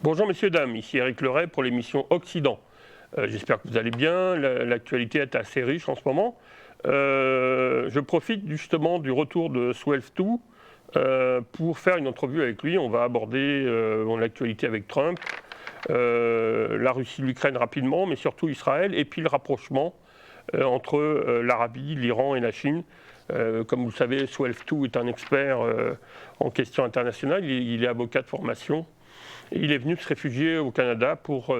Bonjour messieurs, dames, ici Éric Leray pour l'émission Occident. J'espère que vous allez bien, l'actualité est assez riche en ce moment. Je profite justement du retour de Swelf2 pour faire une entrevue avec lui. On va aborder l'actualité avec Trump, la Russie, l'Ukraine rapidement, mais surtout Israël, et puis le rapprochement entre l'Arabie, l'Iran et la Chine. Comme vous le savez, Swelf2 est un expert en questions internationales, il est avocat de formation. Il est venu se réfugier au Canada pour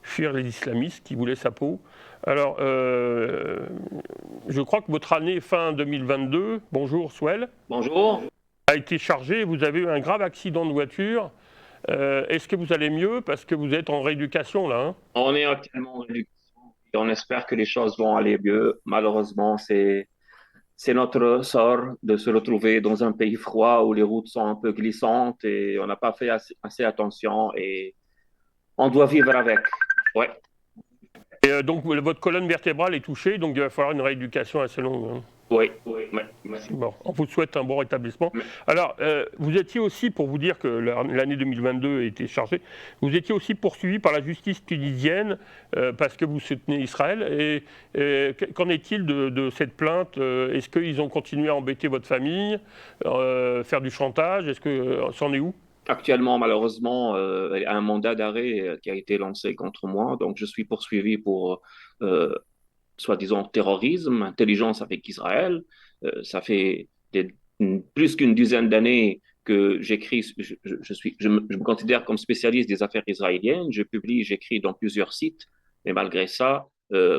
fuir les islamistes qui voulaient sa peau. Alors, je crois que votre année fin 2022, bonjour Swell, Bonjour. a été chargée. Vous avez eu un grave accident de voiture. Est-ce que vous allez mieux parce que vous êtes en rééducation là, hein? On est actuellement en réduction et on espère que les choses vont aller mieux. Malheureusement, c'est notre sort de se retrouver dans un pays froid où les routes sont un peu glissantes et on n'a pas fait assez attention et on doit vivre avec. Ouais. Et donc votre colonne vertébrale est touchée, donc il va falloir une rééducation assez longue, hein. Oui, oui, merci. Bon, on vous souhaite un bon rétablissement. Alors, vous étiez aussi, pour vous dire que l'année 2022 a été chargée, vous étiez aussi poursuivi par la justice tunisienne parce que vous soutenez Israël. Qu'en est-il de cette plainte? Est-ce qu'ils ont continué à embêter votre famille, faire du chantage? Est-ce que c'en est où? Actuellement, malheureusement, il y a un mandat d'arrêt qui a été lancé contre moi, donc je suis poursuivi pour euh, soi-disant terrorisme, intelligence avec Israël. Ça fait plus qu'une dizaine d'années que j'écris, je me considère comme spécialiste des affaires israéliennes. Je publie, j'écris dans plusieurs sites, mais malgré ça,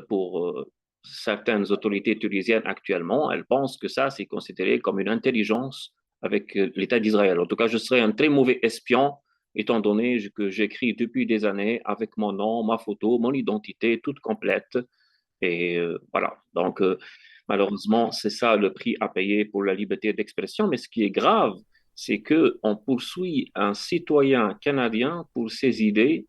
pour certaines autorités tunisiennes actuellement, elles pensent que ça, c'est considéré comme une intelligence avec l'État d'Israël. En tout cas, je serais un très mauvais espion, étant donné que j'écris depuis des années avec mon nom, ma photo, mon identité toute complète. Et voilà. Donc, malheureusement, c'est ça le prix à payer pour la liberté d'expression. Mais ce qui est grave, c'est qu'on poursuit un citoyen canadien pour ses idées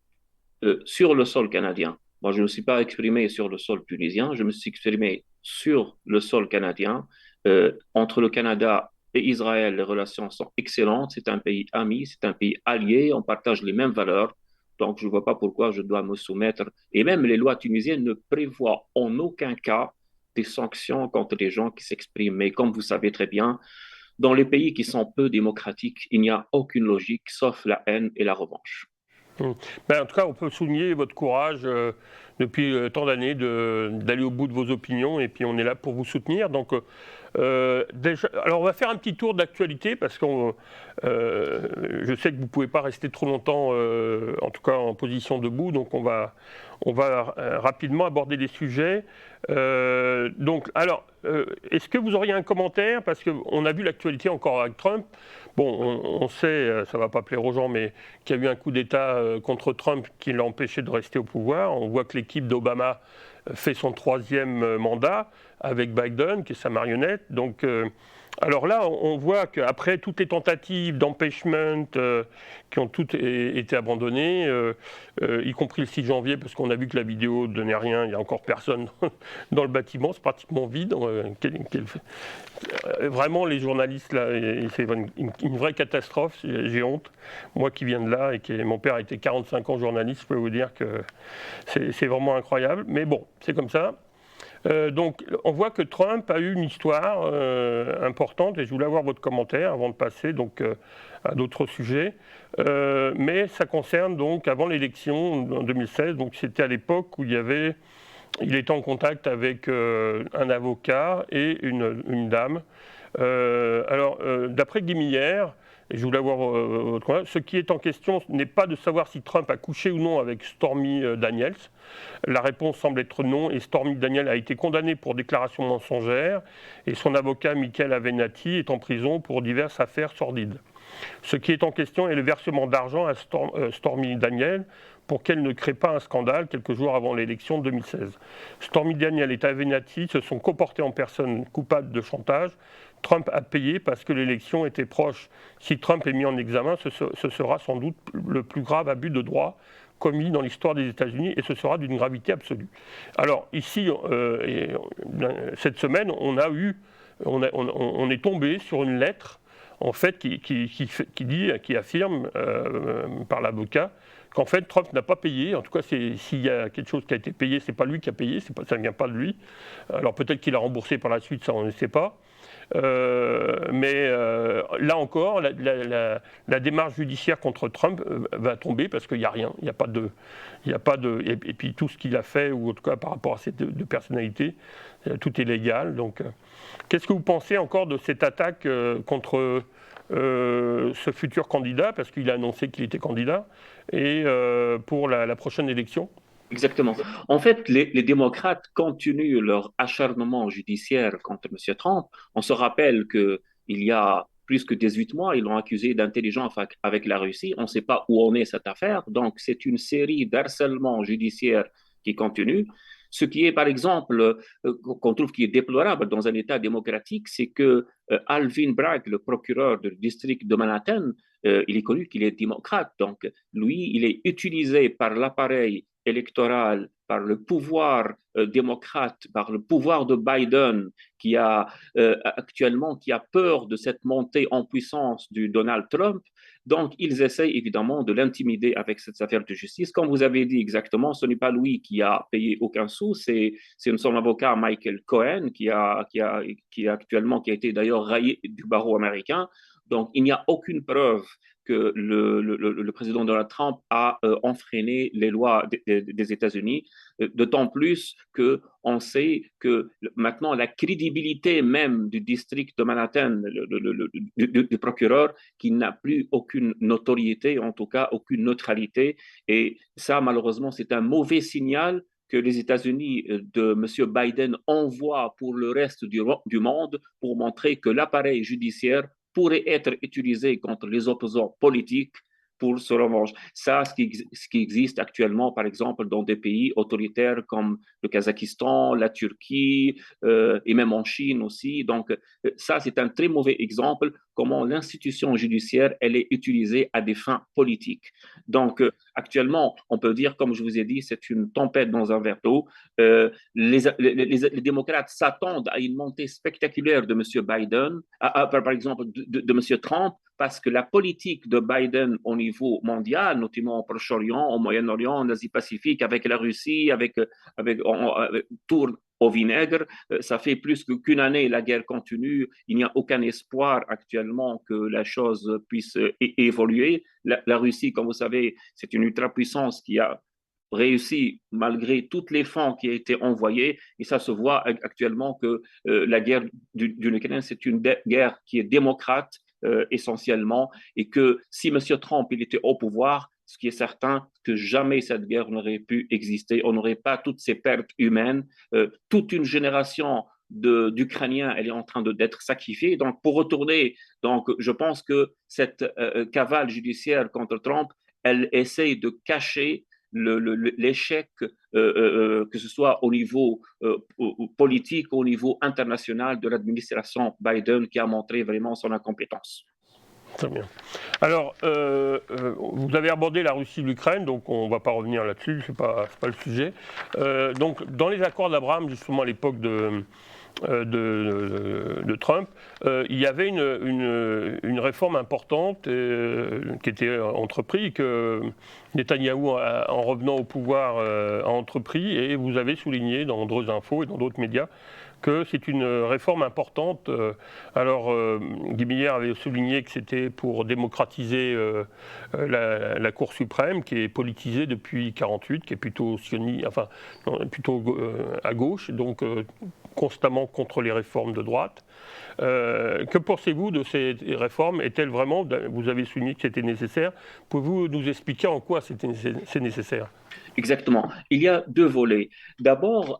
sur le sol canadien. Moi, je ne me suis pas exprimé sur le sol tunisien, je me suis exprimé sur le sol canadien. Entre le Canada et Israël, les relations sont excellentes. C'est un pays ami, c'est un pays allié, on partage les mêmes valeurs. Donc, je ne vois pas pourquoi je dois me soumettre. Et même les lois tunisiennes ne prévoient en aucun cas des sanctions contre les gens qui s'expriment. Mais comme vous savez très bien, dans les pays qui sont peu démocratiques, il n'y a aucune logique sauf la haine et la revanche. En tout cas, on peut souligner votre courage depuis tant d'années d'aller au bout de vos opinions et puis on est là pour vous soutenir. Donc, déjà, alors on va faire un petit tour d'actualité parce que je sais que vous ne pouvez pas rester trop longtemps, en tout cas en position debout, donc on va rapidement aborder des sujets. Est-ce que vous auriez un commentaire? Parce qu'on a vu l'actualité encore avec Trump. Bon, on sait, ça ne va pas plaire aux gens, mais qu'il y a eu un coup d'État contre Trump qui l'a empêché de rester au pouvoir. On voit que l'équipe d'Obama fait son troisième mandat avec Biden, qui est sa marionnette. Donc, alors là, on voit qu'après toutes les tentatives d'empêchement qui ont toutes été abandonnées, y compris le 6 janvier, parce qu'on a vu que la vidéo ne donnait rien, il n'y a encore personne dans le bâtiment, c'est pratiquement vide. Vraiment, les journalistes, là, c'est une vraie catastrophe, j'ai honte. Moi qui viens de là et mon père a été 45 ans journaliste, je peux vous dire que c'est vraiment incroyable. Mais bon, c'est comme ça. Donc, on voit que Trump a eu une histoire importante, et je voulais avoir votre commentaire avant de passer donc, à d'autres sujets. Mais ça concerne donc avant l'élection en 2016, donc c'était à l'époque où il était en contact avec un avocat et une dame. D'après Guy Miller, et je voulais avoir votre commentaire, ce qui est en question n'est pas de savoir si Trump a couché ou non avec Stormy Daniels. La réponse semble être non, et Stormy Daniels a été condamnée pour déclaration mensongère, et son avocat Michael Avenatti est en prison pour diverses affaires sordides. Ce qui est en question est le versement d'argent à Stormy Daniels pour qu'elle ne crée pas un scandale quelques jours avant l'élection de 2016. Stormy Daniels et Avenatti se sont comportés en personnes coupables de chantage. Trump a payé parce que l'élection était proche. Si Trump est mis en examen, ce sera sans doute le plus grave abus de droit commis dans l'histoire des États-Unis, et ce sera d'une gravité absolue. Alors ici, cette semaine, on est tombé sur une lettre en fait, qui affirme par l'avocat qu'en fait Trump n'a pas payé. En tout cas, s'il y a quelque chose qui a été payé, c'est pas lui qui a payé, ça ne vient pas de lui. Alors peut-être qu'il a remboursé par la suite, ça on ne sait pas. Mais là encore, la démarche judiciaire contre Trump va tomber parce qu'il n'y a rien, il n'y a pas de, et puis tout ce qu'il a fait, ou en tout cas par rapport à ces deux personnalités, tout est légal. Donc, qu'est-ce que vous pensez encore de cette attaque contre ce futur candidat, parce qu'il a annoncé qu'il était candidat, et pour la prochaine élection? Exactement. En fait, les démocrates continuent leur acharnement judiciaire contre M. Trump. On se rappelle qu'il y a plus que 18 mois, ils l'ont accusé d'intelligence avec la Russie. On ne sait pas où en est cette affaire. Donc, c'est une série d'harcèlements judiciaires qui continue. Ce qui est, par exemple, qu'on trouve qui est déplorable dans un État démocratique, c'est que Alvin Bragg, le procureur du district de Manhattan, il est connu qu'il est démocrate. Donc, lui, il est utilisé par l'appareil électoral, par le pouvoir démocrate, par le pouvoir de Biden, qui a actuellement qui a peur de cette montée en puissance du Donald Trump. Donc, ils essayent évidemment de l'intimider avec cette affaire de justice. Comme vous avez dit exactement, ce n'est pas lui qui a payé aucun sou, c'est son avocat Michael Cohen qui actuellement qui a été d'ailleurs raillé du barreau américain. Donc, il n'y a aucune preuve que le président Donald Trump a enfreiné les lois des États-Unis, d'autant plus qu'on sait que maintenant la crédibilité même du district de Manhattan, du procureur, qui n'a plus aucune notoriété, en tout cas aucune neutralité, et ça malheureusement c'est un mauvais signal que les États-Unis de M. Biden envoient pour le reste du monde pour montrer que l'appareil judiciaire pourrait être utilisé contre les opposants politiques pour se revanche. Ça, ce qui existe actuellement, par exemple, dans des pays autoritaires comme le Kazakhstan, la Turquie et même en Chine aussi. Donc, ça, c'est un très mauvais exemple comment l'institution judiciaire, elle est utilisée à des fins politiques. Donc, actuellement, on peut dire, comme je vous ai dit, c'est une tempête dans un verre d'eau. Les démocrates s'attendent à une montée spectaculaire de M. Biden, par exemple de M. Trump, parce que la politique de Biden au niveau mondial, notamment au Proche-Orient, au Moyen-Orient, en Asie-Pacifique, avec la Russie, tourne au vinaigre. Ça fait plus qu'une année, la guerre continue. Il n'y a aucun espoir actuellement que la chose puisse évoluer. La Russie, comme vous savez, c'est une ultra-puissance qui a réussi malgré tous les fonds qui ont été envoyés. Et ça se voit actuellement que la guerre du Ukraine, c'est une guerre qui est démocrate essentiellement, et que si M. Trump il était au pouvoir, ce qui est certain, que jamais cette guerre n'aurait pu exister. On n'aurait pas toutes ces pertes humaines. Toute une génération d'Ukrainiens, elle est en train d'être sacrifiée. Donc, pour retourner, donc, je pense que cette cavale judiciaire contre Trump, elle essaye de cacher l'échec, que ce soit au niveau politique, au niveau international de l'administration Biden, qui a montré vraiment son incompétence. Très bien. Alors, vous avez abordé la Russie et l'Ukraine, donc on ne va pas revenir là-dessus, ce n'est pas le sujet. Donc, dans les accords d'Abraham, justement à l'époque de Trump, il y avait une réforme importante qui était entreprise, que Netanyahou, en revenant au pouvoir, a entrepris, et vous avez souligné dans Dreux Info et dans d'autres médias que c'est une réforme importante. Alors, Guy Millière avait souligné que c'était pour démocratiser la Cour suprême, qui est politisée depuis 1948, qui est plutôt plutôt à gauche, donc constamment contre les réformes de droite. Que pensez-vous de ces réformes? Est-elle vraiment, vous avez souligné que c'était nécessaire, pouvez-vous nous expliquer en quoi c'est nécessaire? Exactement. Il y a deux volets. D'abord,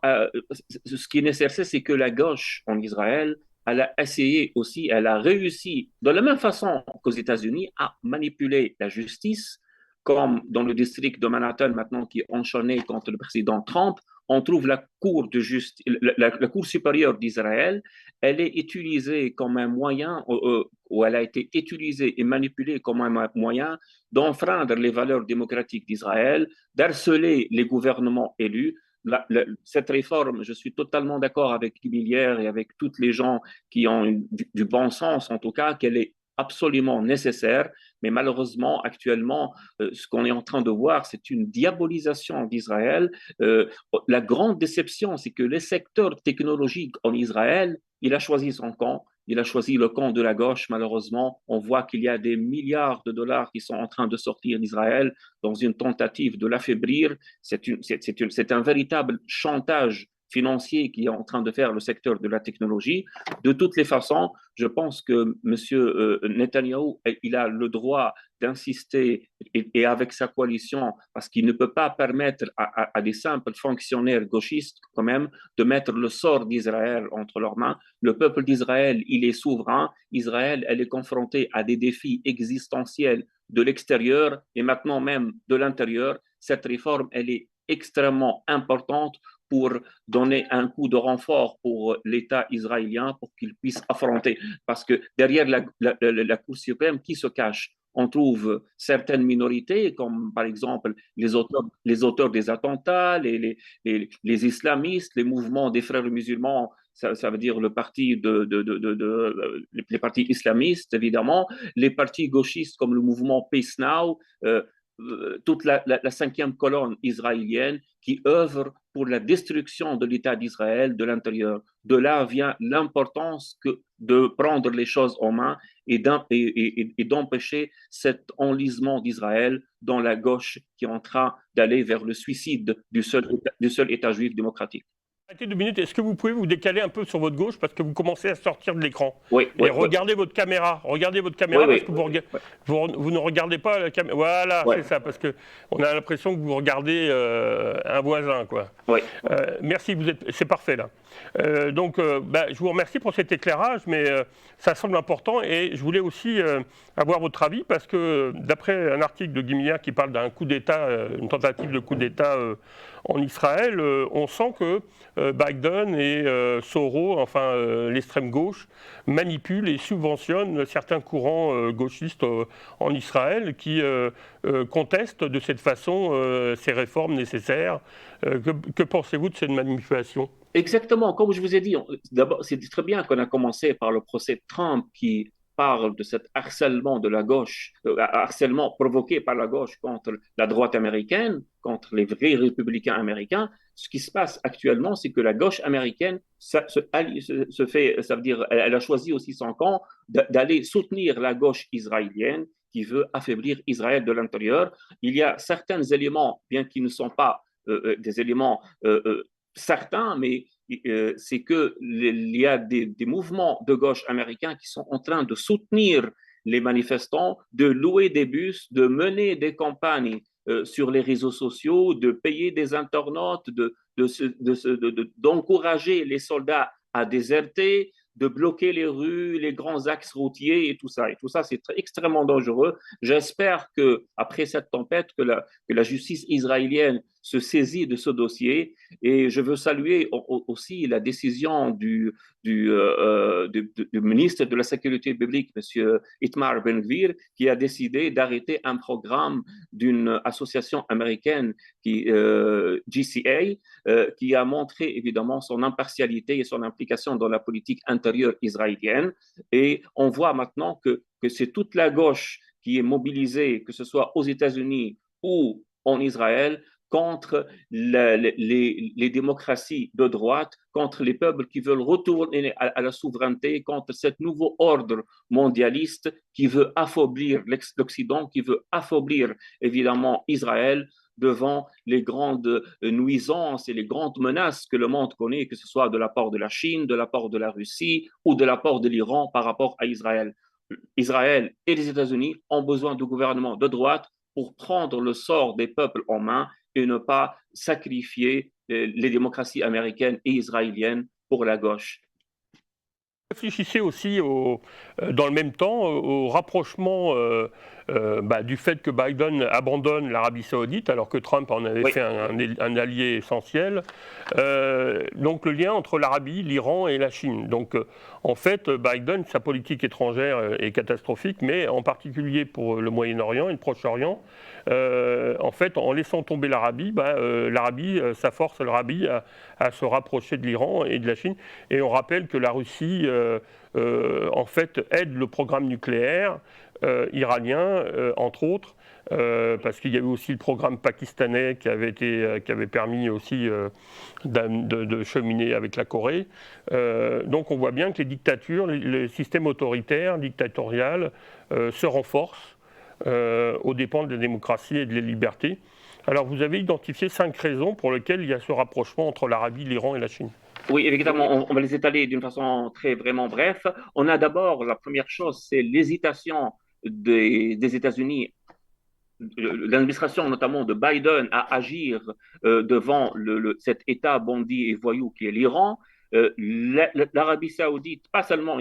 ce qui est nécessaire, c'est que la gauche en Israël, elle a essayé aussi, elle a réussi, de la même façon qu'aux États-Unis, à manipuler la justice, comme dans le district de Manhattan maintenant qui est enchaîné contre le président Trump. On trouve la Cour de justice, la Cour supérieure d'Israël, elle est utilisée comme un moyen, ou elle a été utilisée et manipulée comme un moyen d'enfreindre les valeurs démocratiques d'Israël, d'harceler les gouvernements élus. Cette réforme, je suis totalement d'accord avec Guy Millière et avec toutes les gens qui ont du bon sens, en tout cas, qu'elle est absolument nécessaires, mais malheureusement, actuellement, ce qu'on est en train de voir, c'est une diabolisation d'Israël. La grande déception, c'est que les secteurs technologiques en Israël, il a choisi son camp. Il a choisi le camp de la gauche, malheureusement. On voit qu'il y a des milliards de dollars qui sont en train de sortir d'Israël dans une tentative de l'affaiblir. C'est un véritable chantage financier qui est en train de faire le secteur de la technologie. De toutes les façons, je pense que M. Netanyahou, il a le droit d'insister et avec sa coalition, parce qu'il ne peut pas permettre à des simples fonctionnaires gauchistes quand même de mettre le sort d'Israël entre leurs mains. Le peuple d'Israël, il est souverain. Israël, elle est confrontée à des défis existentiels de l'extérieur et maintenant même de l'intérieur. Cette réforme, elle est extrêmement importante pour donner un coup de renfort pour l'État israélien pour qu'il puisse affronter. Parce que derrière la Cour suprême, qui se cache? On trouve certaines minorités, comme par exemple les auteurs des attentats, les islamistes, les mouvements des frères musulmans, ça veut dire le parti les partis islamistes, évidemment, les partis gauchistes comme le mouvement Peace Now, toute la cinquième colonne israélienne qui œuvre pour la destruction de l'État d'Israël de l'intérieur. De là vient l'importance de prendre les choses en main et d'empêcher cet enlisement d'Israël dans la gauche qui est en train d'aller vers le suicide du seul État juif démocratique. Arrêtez 2 minutes, est-ce que vous pouvez vous décaler un peu sur votre gauche parce que vous commencez à sortir de l'écran? Oui, et regardez votre caméra, parce que vous ne regardez pas la caméra. Voilà, c'est ça, parce qu'on a l'impression que vous regardez un voisin, quoi. Oui. Merci, c'est parfait là. Je vous remercie pour cet éclairage, mais ça semble important et je voulais aussi avoir votre avis parce que d'après un article de Guy Miller qui parle d'un coup d'État, une tentative de coup d'État en Israël, on sent que Biden et Soros, enfin l'extrême gauche, manipulent et subventionnent certains courants gauchistes en Israël qui contestent de cette façon ces réformes nécessaires. Que pensez-vous de cette manipulation? Exactement, comme je vous ai dit, d'abord, c'est très bien qu'on a commencé par le procès Trump qui parle de cet harcèlement de la gauche, harcèlement provoqué par la gauche contre la droite américaine, contre les vrais républicains américains. Ce qui se passe actuellement, c'est que la gauche américaine ça veut dire, elle a choisi aussi son camp d'aller soutenir la gauche israélienne qui veut affaiblir Israël de l'intérieur. Il y a certains éléments, bien qu'ils ne sont pas des éléments certains, mais c'est qu'il y a des mouvements de gauche américains qui sont en train de soutenir les manifestants, de louer des bus, de mener des campagnes sur les réseaux sociaux, de payer des internautes, d'encourager les soldats à déserter, de bloquer les rues, les grands axes routiers et tout ça. Et tout ça, c'est extrêmement dangereux. J'espère qu'après cette tempête, que la justice israélienne se saisit de ce dossier. Et je veux saluer aussi la décision du ministre de la Sécurité publique, M. Itmar Ben-Gvir, qui a décidé d'arrêter un programme d'une association américaine, GCA, qui a montré évidemment son impartialité et son implication dans la politique intérieure israélienne. Et on voit maintenant que c'est toute la gauche qui est mobilisée, que ce soit aux États-Unis ou en Israël, contre les démocraties de droite, contre les peuples qui veulent retourner à la souveraineté, contre ce nouveau ordre mondialiste qui veut affaiblir l'Occident, qui veut affaiblir évidemment Israël devant les grandes nuisances et les grandes menaces que le monde connaît, que ce soit de la part de la Chine, de la part de la Russie ou de la part de l'Iran par rapport à Israël. Israël et les États-Unis ont besoin de gouvernements de droite pour prendre le sort des peuples en main et ne pas sacrifier les démocraties américaines et israéliennes pour la gauche. Réfléchissez aussi dans le même temps au rapprochement du fait que Biden abandonne l'Arabie Saoudite, alors que Trump en avait fait un allié essentiel. Donc le lien entre l'Arabie, l'Iran et la Chine. Donc en fait, Biden, sa politique étrangère est catastrophique, mais en particulier pour le Moyen-Orient et le Proche-Orient, en fait, en laissant tomber l'Arabie, ça force l'Arabie à se rapprocher de l'Iran et de la Chine. Et on rappelle que la Russie, en fait, aide le programme nucléaire iranien, entre autres, parce qu'il y avait aussi le programme pakistanais qui avait permis aussi de cheminer avec la Corée. Donc on voit bien que les dictatures, les systèmes autoritaires, dictatoriales, se renforcent aux dépens de la démocratie et de la liberté. Alors vous avez identifié 5 raisons pour lesquelles il y a ce rapprochement entre l'Arabie, l'Iran et la Chine. Oui, évidemment, on va les étaler d'une façon très vraiment bref. On a d'abord, la première chose, c'est l'hésitation des États-Unis, l'administration notamment de Biden à agir devant cet État bandit et voyou qui est l'Iran. L'Arabie Saoudite, pas seulement,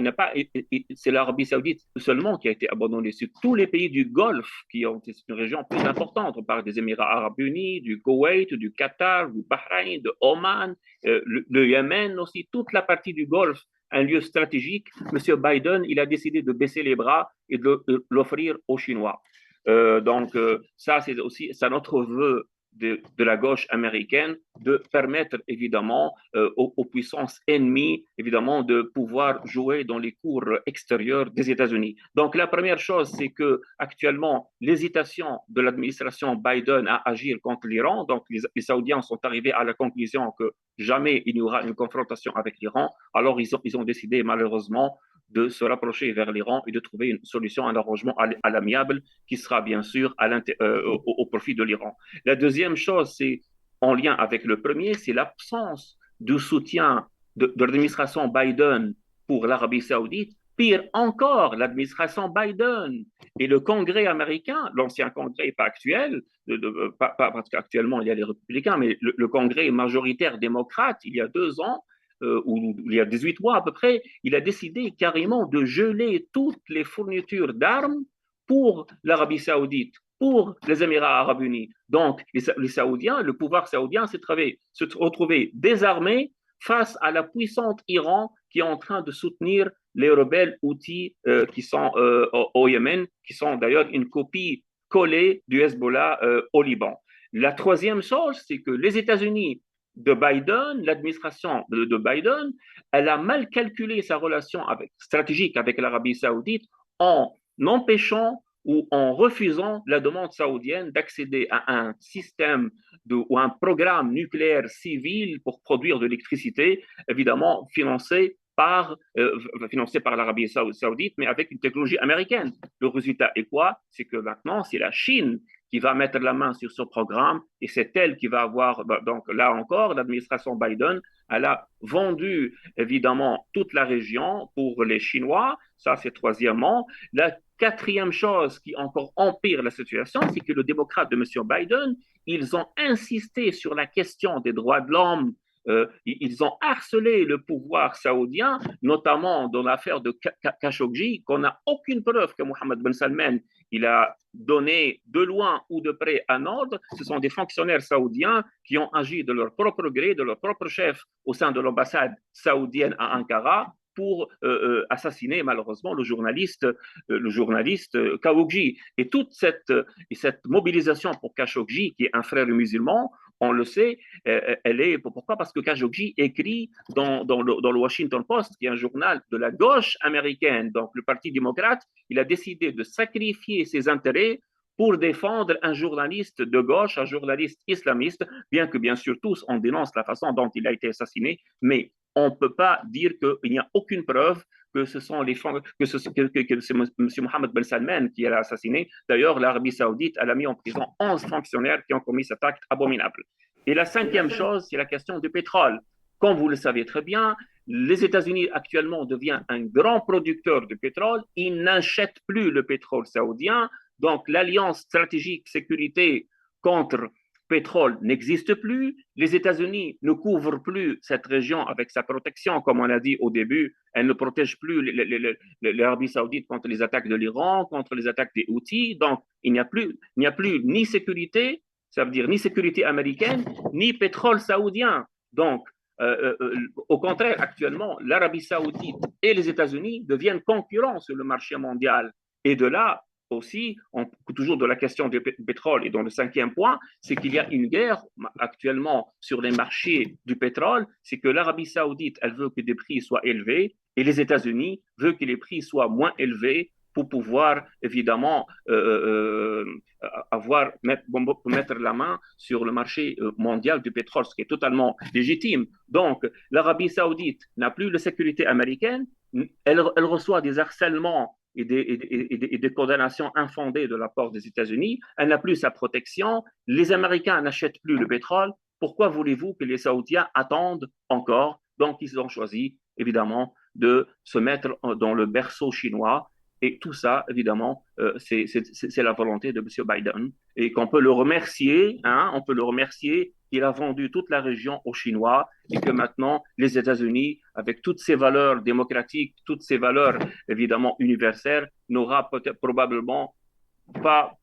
c'est l'Arabie Saoudite seulement qui a été abandonnée. C'est tous les pays du Golfe qui ont été une région plus importante. On parle des Émirats Arabes Unis, du Koweït, du Qatar, du Bahreïn, de Oman, le Yémen aussi, toute la partie du Golfe, un lieu stratégique. Monsieur Biden, il a décidé de baisser les bras et de l'offrir aux Chinois. Ça, c'est notre vœu de la gauche américaine de permettre évidemment aux puissances ennemies évidemment de pouvoir jouer dans les cours extérieurs des États-Unis. Donc la première chose, c'est que actuellement l'hésitation de l'administration Biden à agir contre l'Iran, donc les Saoudiens sont arrivés à la conclusion que jamais il y aura une confrontation avec l'Iran, alors ils ont décidé malheureusement de se rapprocher vers l'Iran et de trouver une solution, un arrangement à l'amiable qui sera bien sûr au profit de l'Iran. La deuxième chose, c'est en lien avec le premier, c'est l'absence de soutien de l'administration Biden pour l'Arabie Saoudite. Pire encore, l'administration Biden et le Congrès américain, l'ancien Congrès, pas actuel, parce qu'actuellement il y a les républicains, mais le Congrès majoritaire démocrate, il y a 2 ans, ou il y a 18 mois à peu près, il a décidé carrément de geler toutes les fournitures d'armes pour l'Arabie Saoudite, pour les Émirats Arabes Unis. Donc, les Saoudiens, le pouvoir saoudien se retrouvait désarmé face à la puissante Iran qui est en train de soutenir les rebelles Houthis qui sont au Yémen, qui sont d'ailleurs une copie collée du Hezbollah au Liban. La troisième chose, c'est que les États-Unis de Biden, l'administration de Biden, elle a mal calculé sa relation stratégique avec l'Arabie Saoudite en empêchant ou en refusant la demande saoudienne d'accéder à un système ou un programme nucléaire civil pour produire de l'électricité, évidemment financé par l'Arabie Saoudite, mais avec une technologie américaine. Le résultat est quoi? C'est que maintenant, c'est la Chine qui va mettre la main sur ce programme et c'est elle qui va avoir, donc là encore, l'administration Biden, elle a vendu évidemment toute la région pour les Chinois, ça c'est troisièmement. La quatrième chose qui encore empire la situation, c'est que le démocrate de M. Biden, ils ont insisté sur la question des droits de l'homme. Ils ont harcelé le pouvoir saoudien, notamment dans l'affaire de Khashoggi, qu'on n'a aucune preuve que Mohammed Ben Salman il a donné de loin ou de près un ordre. Ce sont des fonctionnaires saoudiens qui ont agi de leur propre gré, de leur propre chef au sein de l'ambassade saoudienne à Ankara pour assassiner malheureusement le journaliste Khashoggi. Et toute cette mobilisation pour Khashoggi, qui est un frère musulman, on le sait, elle est pourquoi? Parce que Khashoggi écrit dans le Washington Post, qui est un journal de la gauche américaine, donc le Parti démocrate, il a décidé de sacrifier ses intérêts pour défendre un journaliste de gauche, un journaliste islamiste, bien que bien sûr tous on dénonce la façon dont il a été assassiné, mais on ne peut pas dire qu'il n'y a aucune preuve que ce sont que c'est M. Mohammed Ben Salman qui l'a assassiné. D'ailleurs, l'Arabie Saoudite elle a mis en prison 11 fonctionnaires qui ont commis cet acte abominable. Et la cinquième chose, c'est la question du pétrole. Comme vous le savez très bien, les États-Unis actuellement deviennent un grand producteur de pétrole. Ils n'achètent plus le pétrole saoudien. Donc, l'alliance stratégique sécurité contre pétrole n'existe plus, les États-Unis ne couvrent plus cette région avec sa protection, comme on a dit au début, elle ne protège plus l'Arabie saoudite contre les attaques de l'Iran, contre les attaques des Houthis, donc il n'y a plus ni sécurité, ça veut dire ni sécurité américaine, ni pétrole saoudien. Donc, au contraire, actuellement, l'Arabie saoudite et les États-Unis deviennent concurrents sur le marché mondial. Et de là, aussi, toujours de la question du pétrole, et dans le cinquième point, c'est qu'il y a une guerre actuellement sur les marchés du pétrole, c'est que l'Arabie saoudite, elle veut que des prix soient élevés, et les États-Unis veulent que les prix soient moins élevés pour pouvoir évidemment mettre la main sur le marché mondial du pétrole, ce qui est totalement légitime. Donc, l'Arabie saoudite n'a plus de sécurité américaine, elle reçoit des harcèlements et des condamnations infondées de la part des États-Unis, elle n'a plus sa protection, les Américains n'achètent plus le pétrole, pourquoi voulez-vous que les Saoudiens attendent encore? Donc, ils ont choisi, évidemment, de se mettre dans le berceau chinois. Et tout ça, évidemment, c'est la volonté de M. Biden. Et qu'on peut le remercier, hein, on peut le remercier qu'il a vendu toute la région aux Chinois et que maintenant, les États-Unis, avec toutes ces valeurs démocratiques, toutes ces valeurs, évidemment, universelles, n'aura peut-être probablement pas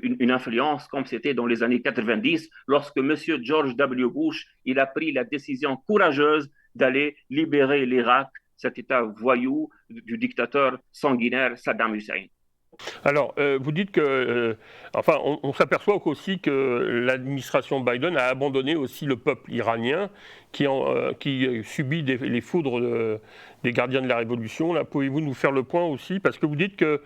une influence comme c'était dans les années 90, lorsque M. George W. Bush, il a pris la décision courageuse d'aller libérer l'Irak, cet État voyou du dictateur sanguinaire Saddam Hussein. Alors, vous dites que, enfin, on s'aperçoit aussi que l'administration Biden a abandonné aussi le peuple iranien qui subit les foudres des gardiens de la révolution. Là, pouvez-vous nous faire le point aussi? Parce que vous dites que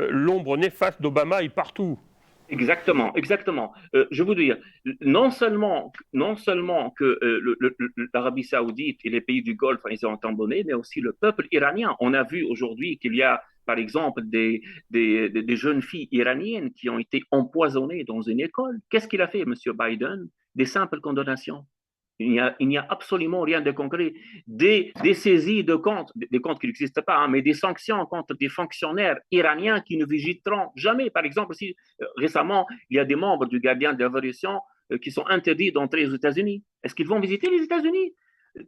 l'ombre néfaste d'Obama est partout. Exactement, exactement. Je veux dire, non seulement que l'Arabie saoudite et les pays du Golfe, ils ont abandonné, mais aussi le peuple iranien. On a vu aujourd'hui qu'il y a, par exemple, des jeunes filles iraniennes qui ont été empoisonnées dans une école. Qu'est-ce qu'il a fait, M. Biden? Des simples condamnations. Il n'y a absolument rien de concret. Des saisies de comptes, des comptes qui n'existent pas, hein, mais des sanctions contre des fonctionnaires iraniens qui ne visiteront jamais. Par exemple, si récemment, il y a des membres du gardien de l'évolution qui sont interdits d'entrer aux États-Unis. Est-ce qu'ils vont visiter les États-Unis?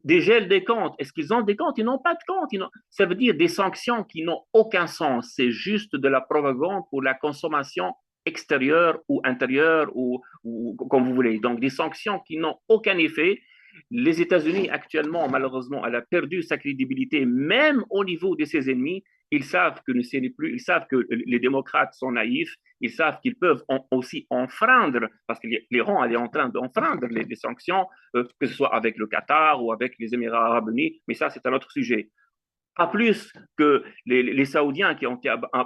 Des gels des comptes. Est-ce qu'ils ont des comptes? Ils n'ont pas de comptes. Ça veut dire des sanctions qui n'ont aucun sens. C'est juste de la propagande pour la consommation extérieure ou intérieure ou comme vous voulez. Donc, des sanctions qui n'ont aucun effet. Les États-Unis, actuellement, malheureusement, elle a perdu sa crédibilité, même au niveau de ses ennemis. Ils savent que ils savent que les démocrates sont naïfs. Ils savent qu'ils peuvent aussi enfreindre, parce que l'Iran est en train d'enfreindre les sanctions, que ce soit avec le Qatar ou avec les Émirats arabes unis. Mais ça, c'est un autre sujet. Pas plus que les Saoudiens qui ont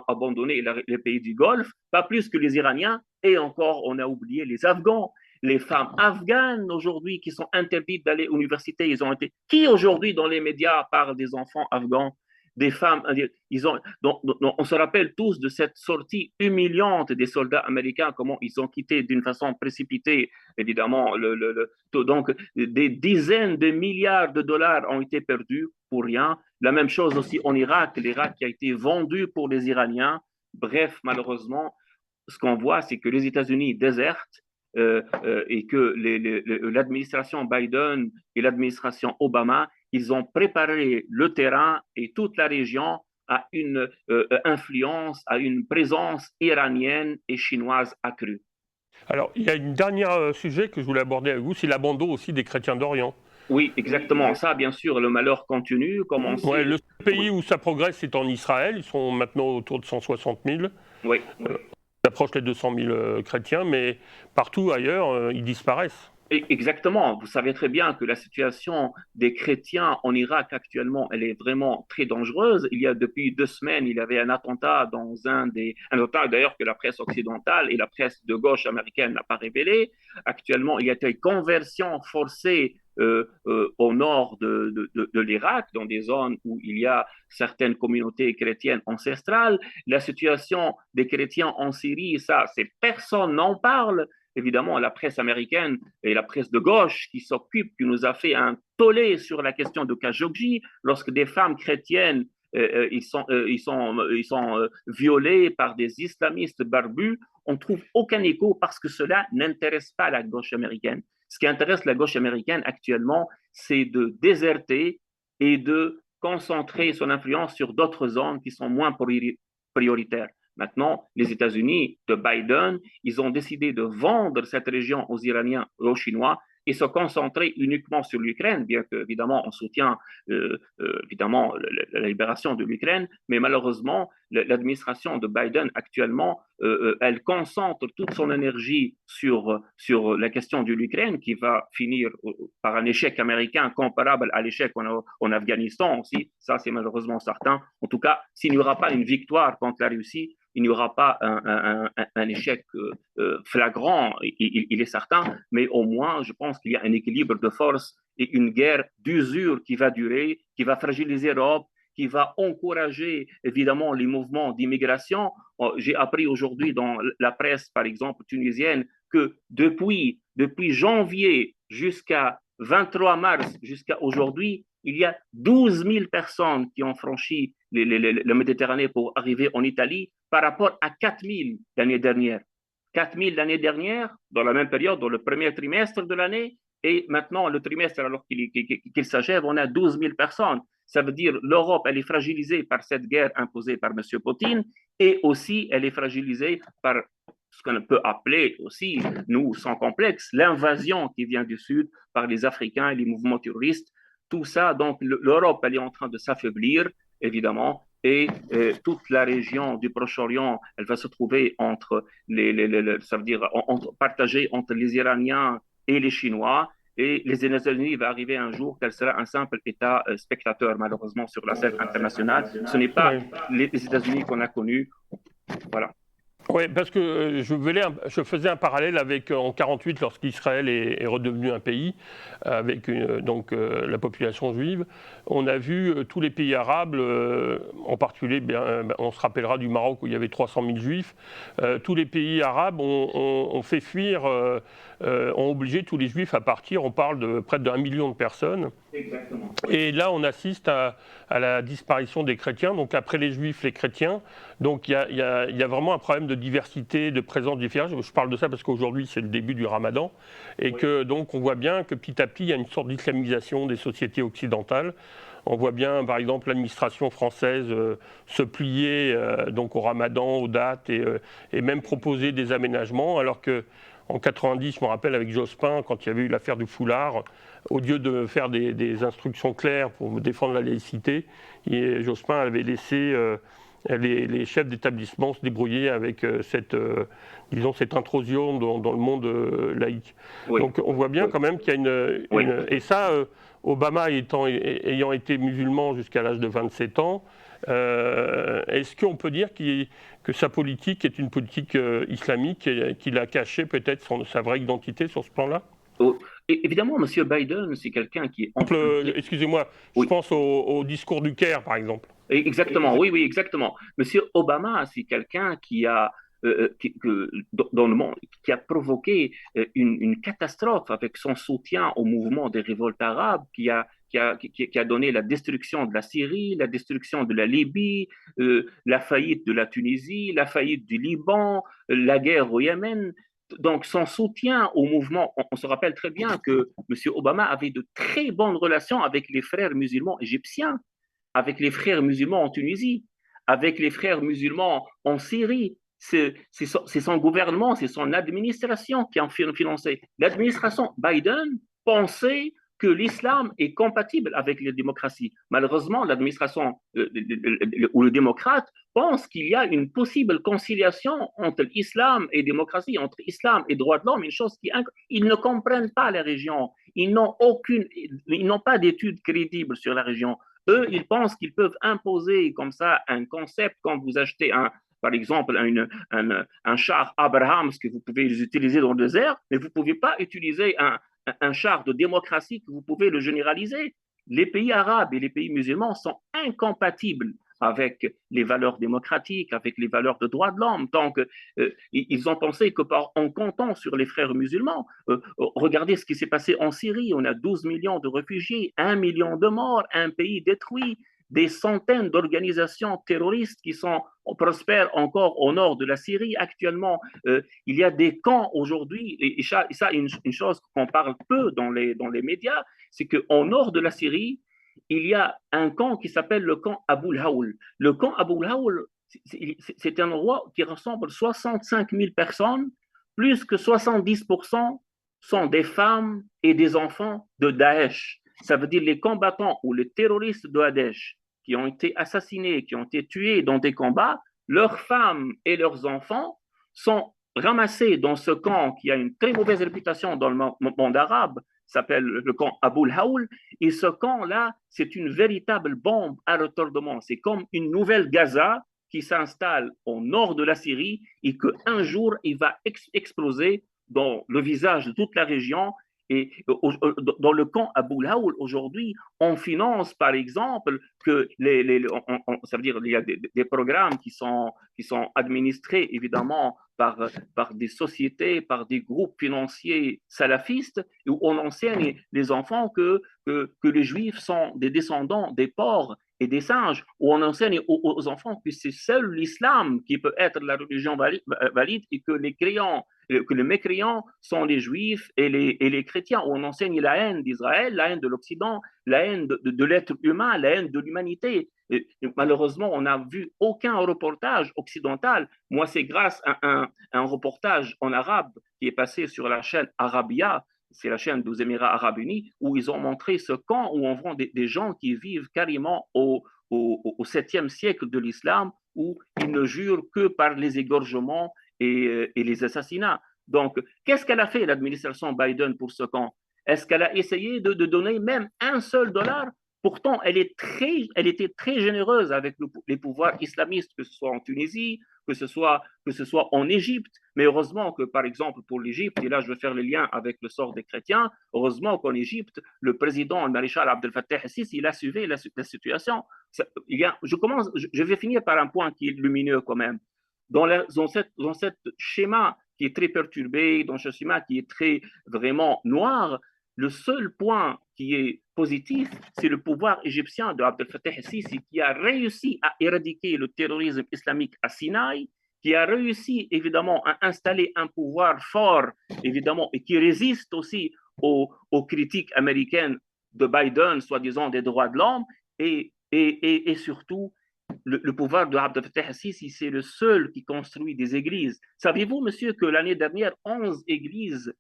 abandonné les pays du Golfe, pas plus que les Iraniens, et encore, on a oublié les Afghans. Les femmes afghanes aujourd'hui qui sont interdites d'aller à l'université, ils ont été. Qui aujourd'hui dans les médias parle des enfants afghans, des femmes? On se rappelle tous de cette sortie humiliante des soldats américains, comment ils ont quitté d'une façon précipitée, évidemment. Donc, des dizaines de milliards de dollars ont été perdus pour rien. La même chose aussi en Irak, l'Irak qui a été vendu pour les Iraniens. Bref, malheureusement, ce qu'on voit, c'est que les États-Unis désertent et que l'administration Biden et l'administration Obama, ils ont préparé le terrain et toute la région à une influence, à une présence iranienne et chinoise accrue. Alors, il y a un dernier sujet que je voulais aborder avec vous, c'est l'abandon aussi des chrétiens d'Orient. Oui, exactement. Ça, bien sûr, le malheur continue, comme on sait. Le pays où ça progresse, c'est en Israël. Ils sont maintenant autour de 160 000. Oui. On approche les 200 000 chrétiens, mais partout ailleurs, ils disparaissent. Exactement. Vous savez très bien que la situation des chrétiens en Irak actuellement, elle est vraiment très dangereuse. Il y a depuis 2 semaines, il y avait un attentat dans un attentat d'ailleurs que la presse occidentale et la presse de gauche américaine n'a pas révélé. Actuellement, il y a des conversions forcées au nord de l'Irak, dans des zones où il y a certaines communautés chrétiennes ancestrales. La situation des chrétiens en Syrie, ça, personne n'en parle. Évidemment, la presse américaine et la presse de gauche qui s'occupe, qui nous a fait un tollé sur la question de Khashoggi, lorsque des femmes chrétiennes ils sont violés par des islamistes barbus, on ne trouve aucun écho parce que cela n'intéresse pas la gauche américaine. Ce qui intéresse la gauche américaine actuellement, c'est de déserter et de concentrer son influence sur d'autres zones qui sont moins prioritaires. Maintenant, les États-Unis de Biden, ils ont décidé de vendre cette région aux Iraniens et aux Chinois et se concentrer uniquement sur l'Ukraine, bien qu'évidemment on soutient évidemment la libération de l'Ukraine, mais malheureusement l'administration de Biden actuellement, elle concentre toute son énergie sur la question de l'Ukraine qui va finir par un échec américain comparable à l'échec en Afghanistan aussi, ça c'est malheureusement certain. En tout cas, s'il n'y aura pas une victoire contre la Russie, il n'y aura pas un échec flagrant, il est certain, mais au moins, je pense qu'il y a un équilibre de force et une guerre d'usure qui va durer, qui va fragiliser l'Europe, qui va encourager évidemment les mouvements d'immigration. J'ai appris aujourd'hui dans la presse, par exemple, tunisienne, que depuis janvier jusqu'à 23 mars, jusqu'à aujourd'hui, il y a 12 000 personnes qui ont franchi la Méditerranée pour arriver en Italie par rapport à 4 000 l'année dernière. 4 000 l'année dernière, dans la même période, dans le premier trimestre de l'année, et maintenant, le trimestre, alors qu'il s'achève, on a 12 000 personnes. Ça veut dire l'Europe, elle est fragilisée par cette guerre imposée par M. Poutine, et aussi elle est fragilisée par ce qu'on peut appeler aussi, nous, sans complexe, l'invasion qui vient du Sud par les Africains et les mouvements terroristes. Tout ça, donc l'Europe, elle est en train de s'affaiblir, évidemment, et toute la région du Proche-Orient, elle va se trouver entre ça veut dire partagée entre les Iraniens et les Chinois. Et les États-Unis va arriver un jour qu'elle sera un simple État spectateur, malheureusement, sur la scène internationale. Ce n'est pas les États-Unis qu'on a connus. Voilà. Oui, parce que je faisais un parallèle avec en 1948, lorsqu'Israël est redevenu un pays, avec donc la population juive. On a vu tous les pays arabes, en particulier, on se rappellera du Maroc où il y avait 300 000 juifs. Tous les pays arabes ont fait fuir, ont obligé tous les juifs à partir. On parle de près d'1 million de personnes. Exactement. Et là, on assiste à la disparition des chrétiens. Donc après les juifs, les chrétiens. Donc il y a vraiment un problème de diversité, de présence différente. Je parle de ça parce qu'aujourd'hui, c'est le début du Ramadan. Et que donc on voit bien que petit à petit, il y a une sorte d'islamisation des sociétés occidentales. On voit bien, par exemple, l'administration française se plier donc au Ramadan, aux dates, et même proposer des aménagements, alors que en 90, je me rappelle avec Jospin, quand il y avait eu l'affaire du foulard, au lieu de faire des instructions claires pour défendre la laïcité, Jospin avait laissé les chefs d'établissement se débrouiller avec cette intrusion dans le monde laïque. Oui. Donc on voit bien quand même qu'il y a une et ça, Obama ayant été musulman jusqu'à l'âge de 27 ans, est-ce qu'on peut dire que sa politique est une politique islamique et qu'il a caché peut-être sa vraie identité sur ce plan-là? Évidemment, M. Biden, c'est quelqu'un qui est... Excusez-moi, je pense au discours du Caire, par exemple. Exactement, oui, exactement. M. Obama, c'est quelqu'un qui a... dans le monde, qui a provoqué une catastrophe avec son soutien au mouvement des révoltes arabes, qui a donné la destruction de la Syrie, la destruction de la Libye, la faillite de la Tunisie, la faillite du Liban, la guerre au Yémen. Donc, son soutien au mouvement, on se rappelle très bien que M. Obama avait de très bonnes relations avec les frères musulmans égyptiens, avec les frères musulmans en Tunisie, avec les frères musulmans en Syrie. C'est son gouvernement, c'est son administration qui en financé. L'administration Biden pensait que l'islam est compatible avec les démocraties. Malheureusement, l'administration ou le démocrate pense qu'il y a une possible conciliation entre l'islam et démocratie, entre islam et droits de l'homme, une chose ils ne comprennent pas la région. Ils n'ont pas d'études crédibles sur la région. Eux, ils pensent qu'ils peuvent imposer comme ça un concept quand vous achetez par exemple, un char Abrams que vous pouvez utiliser dans le désert, mais vous ne pouvez pas utiliser un char de démocratie que vous pouvez le généraliser. Les pays arabes et les pays musulmans sont incompatibles avec les valeurs démocratiques, avec les valeurs de droits de l'homme. Donc, ils ont pensé qu'en comptant sur les frères musulmans, regardez ce qui s'est passé en Syrie, on a 12 millions de réfugiés, 1 million de morts, un pays détruit, des centaines d'organisations terroristes qui prospèrent encore au nord de la Syrie actuellement. Il y a des camps aujourd'hui, et ça, une chose qu'on parle peu dans les médias, c'est qu'au nord de la Syrie, il y a un camp qui s'appelle le camp Abu Haoul. Le camp Abu Haoul, c'est un endroit qui rassemble 65 000 personnes, plus que 70% sont des femmes et des enfants de Daesh. Ça veut dire les combattants ou les terroristes de Daesh qui ont été assassinés, qui ont été tués dans des combats, leurs femmes et leurs enfants sont ramassés dans ce camp qui a une très mauvaise réputation dans le monde arabe, s'appelle le camp Abu Haoul, et ce camp-là, c'est une véritable bombe à retardement. C'est comme une nouvelle Gaza qui s'installe au nord de la Syrie et qu'un jour, il va exploser dans le visage de toute la région. Et dans le camp Abu Haoul, aujourd'hui, on finance, par exemple, que ça veut dire qu'il y a des programmes qui sont administrés, évidemment, par des sociétés, par des groupes financiers salafistes, où on enseigne les enfants que les juifs sont des descendants des porcs et des singes, où on enseigne aux enfants que c'est seul l'islam qui peut être la religion valide et que les mécréants sont les juifs et les chrétiens, où on enseigne la haine d'Israël, la haine de l'Occident, la haine de l'être humain, la haine de l'humanité. Et malheureusement, on n'a vu aucun reportage occidental. Moi, c'est grâce à un reportage en arabe qui est passé sur la chaîne Arabia, c'est la chaîne des Émirats arabes unis, où ils ont montré ce camp où on voit des gens qui vivent carrément au 7e siècle de l'islam, où ils ne jurent que par les égorgements et les assassinats. Donc, qu'est-ce qu'elle a fait, l'administration Biden, pour ce camp? Est-ce qu'elle a essayé de donner même un seul dollar? Pourtant, elle était très généreuse avec les pouvoirs islamistes, que ce soit en Tunisie, que ce soit en Égypte. Mais heureusement que, par exemple, pour l'Égypte, et là je vais faire le lien avec le sort des chrétiens, heureusement qu'en Égypte, le président, le maréchal Abdel Fattah el-Sisi, il a suivi la situation. Je vais finir par un point qui est lumineux quand même. Dans cette schéma qui est très perturbé, dans ce schéma qui est très vraiment noir, le seul point qui est positif, c'est le pouvoir égyptien de Abdel Fattah el-Sisi qui a réussi à éradiquer le terrorisme islamique à Sinaï, qui a réussi évidemment à installer un pouvoir fort, évidemment, et qui résiste aussi aux critiques américaines de Biden, soi-disant des droits de l'homme, et surtout, le pouvoir de Abdel Fattah el-Sisi, c'est le seul qui construit des églises. Saviez-vous, monsieur, que l'année dernière, 11 églises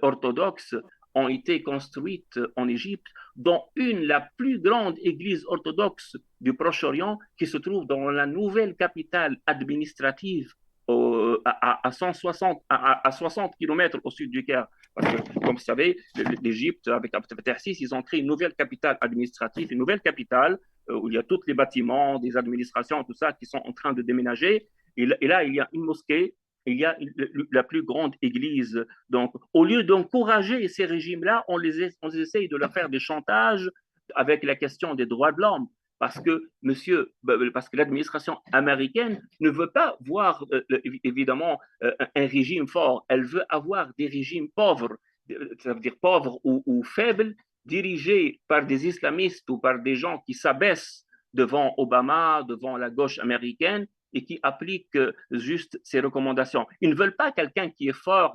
orthodoxes ont été construites en Égypte, dont la plus grande église orthodoxe du Proche-Orient qui se trouve dans la nouvelle capitale administrative à 60 km au sud du Caire. Parce que, comme vous savez, l'Égypte, avec Abdel Fattah el-Sisi, ils ont créé une nouvelle capitale administrative, une nouvelle capitale où il y a tous les bâtiments, des administrations, tout ça, qui sont en train de déménager. Et là, il y a une mosquée, il y a la plus grande église. Donc, au lieu d'encourager ces régimes-là, on essaye de leur faire des chantages avec la question des droits de l'homme. Parce que l'administration américaine ne veut pas voir, évidemment, un régime fort. Elle veut avoir des régimes pauvres, ça veut dire pauvres ou faibles, dirigés par des islamistes ou par des gens qui s'abaissent devant Obama, devant la gauche américaine, et qui appliquent juste ces recommandations. Ils ne veulent pas quelqu'un qui est fort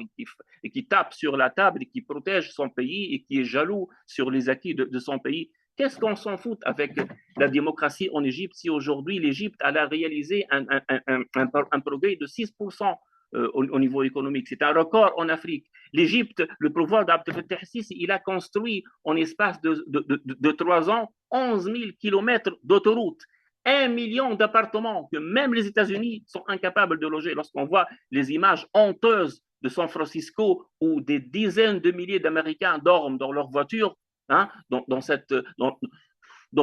et qui tape sur la table et qui protège son pays et qui est jaloux sur les acquis de son pays. Qu'est-ce qu'on s'en fout avec la démocratie en Égypte si aujourd'hui l'Égypte a réalisé un progrès de 6% au niveau économique? C'est un record en Afrique. L'Égypte, le pouvoir d'Abdel Fattah el-Sisi, il a construit en espace de 3 ans 11 000 kilomètres d'autoroutes. 1 million d'appartements que même les États-Unis sont incapables de loger. Lorsqu'on voit les images honteuses de San Francisco où des dizaines de milliers d'Américains dorment dans leur voiture, hein, dans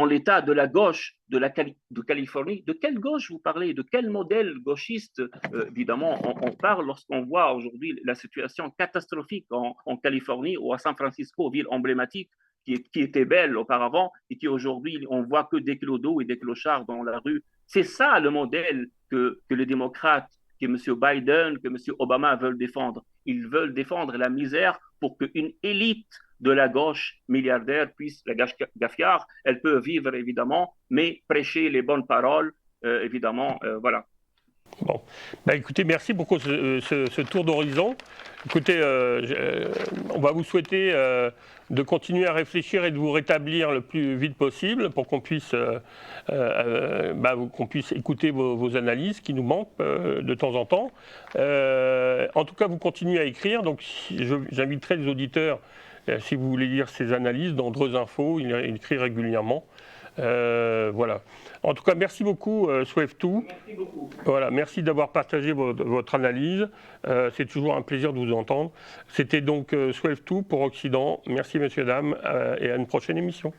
l'état de la gauche de Californie. De quelle gauche vous parlez? De quel modèle gauchiste évidemment on parle lorsqu'on voit aujourd'hui la situation catastrophique en Californie ou à San Francisco, ville emblématique qui était belle auparavant et qui aujourd'hui, on voit que des clodos et des clochards dans la rue. C'est ça le modèle que les démocrates, que M. Biden, que M. Obama veulent défendre. Ils veulent défendre la misère pour qu'une élite de la gauche milliardaire, puis la gauche gafiard, elle peut vivre évidemment, mais prêcher les bonnes paroles, évidemment, voilà. Bon, écoutez, merci pour ce tour d'horizon. Écoutez, on va vous souhaiter de continuer à réfléchir et de vous rétablir le plus vite possible pour qu'on puisse écouter vos analyses qui nous manquent de temps en temps. En tout cas, vous continuez à écrire, donc j'inviterai les auditeurs, si vous voulez lire ces analyses, dans Dreux Info, il écrit régulièrement. Voilà. En tout cas, merci beaucoup, Sweftou. Merci beaucoup. Voilà, merci d'avoir partagé votre analyse. C'est toujours un plaisir de vous entendre. C'était donc Sweftou pour Occident. Merci, messieurs, dames, et à une prochaine émission.